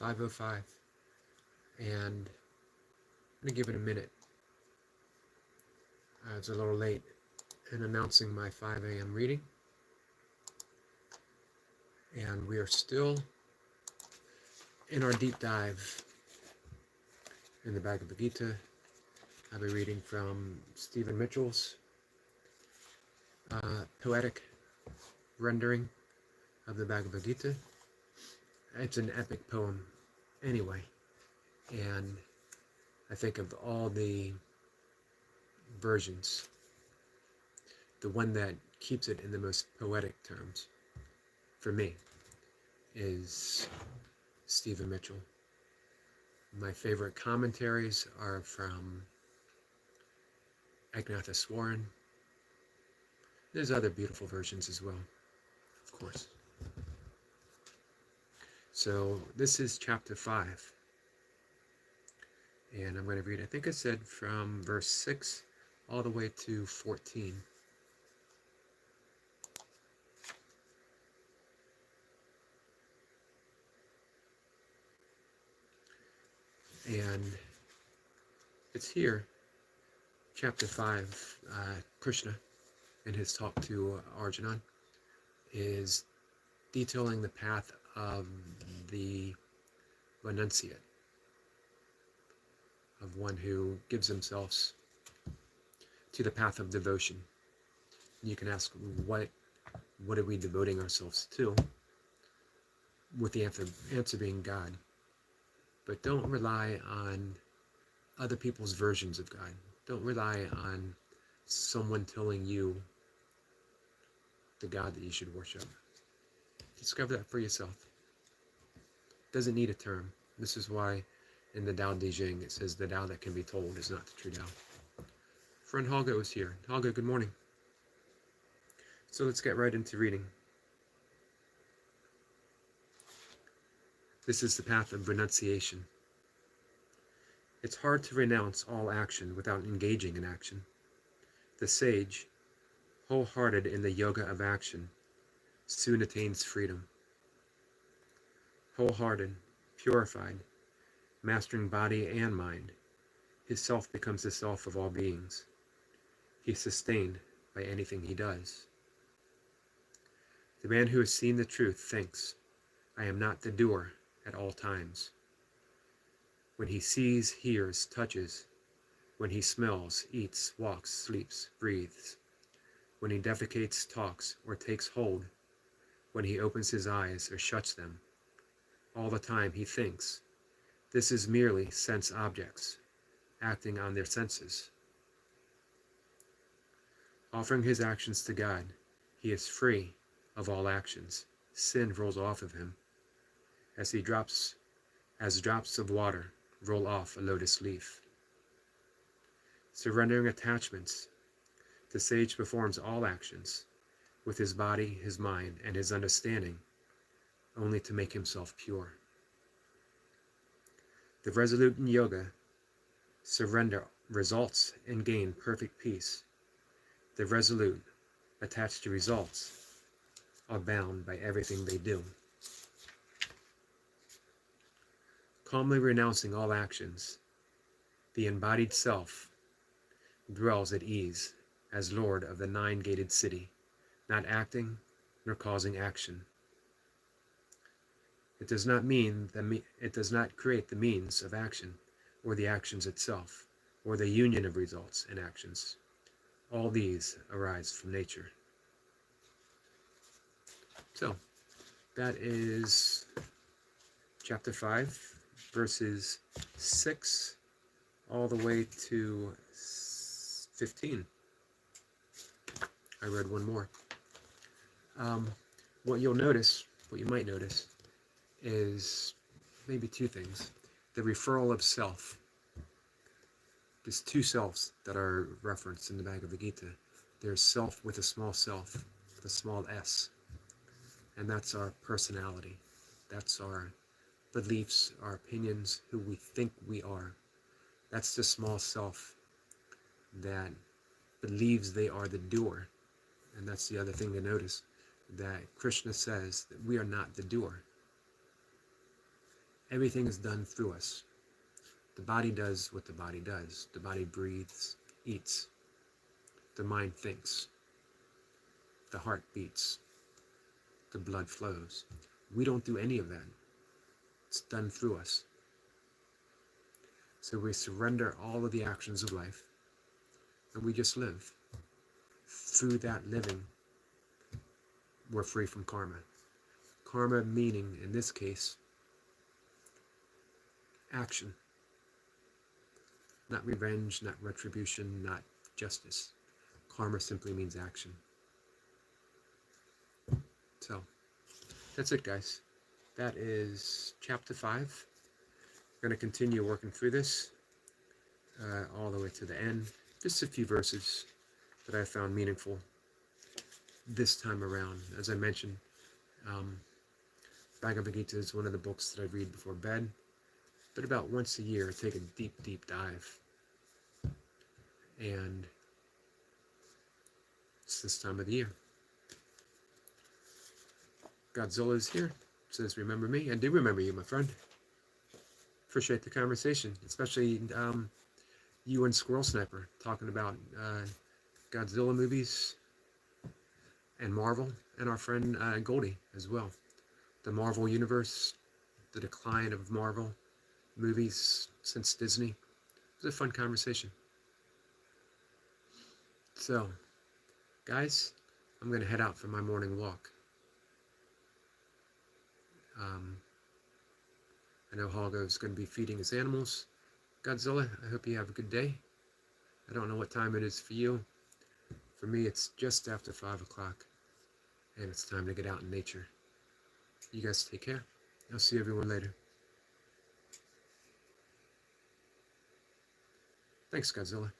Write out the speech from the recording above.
5:05, and I'm going to give it a minute. It's a little late in announcing my 5 a.m. reading, and we are still in our deep dive in the Bhagavad Gita. I'll be reading from Stephen Mitchell's poetic rendering of the Bhagavad Gita. It's an epic poem anyway, and I think of all the versions, the one that keeps it in the most poetic terms for me is Stephen Mitchell. My favorite commentaries are from Agnatha. There's other beautiful versions as well, of course. So this is chapter 5, and I'm going to read, I think I said from verse 6 all the way to 14. And it's here, chapter 5, Krishna, in his talk to Arjuna, is detailing the path of the renunciate, of one who gives himself to the path of devotion. And you can ask, what are we devoting ourselves to? With the answer being God. But don't rely on other people's versions of God. Don't rely on someone telling you the God that you should worship. Discover that for yourself. Doesn't need a term. This is why in the Tao Te Ching it says the Tao that can be told is not the true Tao. Friend Holga was here. Holga, good morning. So let's get right into reading. This is the path of renunciation. It's hard to renounce all action without engaging in action. The sage, wholehearted in the yoga of action, soon attains freedom. Wholehearted, purified, mastering body and mind, his self becomes the self of all beings. He is sustained by anything he does. The man who has seen the truth thinks, I am not the doer at all times. When he sees, hears, touches, when he smells, eats, walks, sleeps, breathes, when he defecates, talks, or takes hold, when he opens his eyes or shuts them, all the time he thinks, this is merely sense objects, acting on their senses. Offering his actions to God, he is free of all actions. Sin rolls off of him, as drops of water roll off a lotus leaf. Surrendering attachments, the sage performs all actions, with his body, his mind, and his understanding, only to make himself pure. The resolute in yoga surrender results and gain perfect peace. The resolute, attached to results, are bound by everything they do. Calmly renouncing all actions, the embodied self dwells at ease as lord of the 9-gated city, not acting nor causing action. It does not create the means of action, or the actions itself, or the union of results and actions. All these arise from nature. So, that is chapter 5, verses 6 all the way to 15. I read one more. What you might notice, is maybe two things. The referral of self. There's two selves that are referenced in the Bhagavad Gita. There's self with a small s, and that's our personality. That's our beliefs, our opinions, who we think we are. That's the small self that believes they are the doer. And that's the other thing to notice, that Krishna says that we are not the doer. Everything is done through us. The body does what the body does. The body breathes, eats. The mind thinks. The heart beats. The blood flows. We don't do any of that. It's done through us. So we surrender all of the actions of life, and we just live. Through that living, we're free from karma. Karma meaning, in this case, action. Not revenge, not retribution, not justice. Karma simply means action. So, that's it, guys. That is chapter 5. We're going to continue working through this all the way to the end. Just a few verses that I found meaningful this time around. As I mentioned, Bhagavad Gita is one of the books that I read before bed, but about once a year I take a deep, deep dive. And it's this time of the year. Godzilla is here. Says, remember me? I do remember you, my friend. Appreciate the conversation, especially you and Squirrel Sniper talking about Godzilla movies and Marvel, and our friend Goldie as well. The Marvel universe, the decline of Marvel movies since Disney. It was a fun conversation. So, guys, I'm going to head out for my morning walk. I know Holgo's going to be feeding his animals. Godzilla, I hope you have a good day. I don't know what time it is for you. For me, it's just after 5 o'clock, and it's time to get out in nature. You guys take care. I'll see everyone later. Thanks, Godzilla.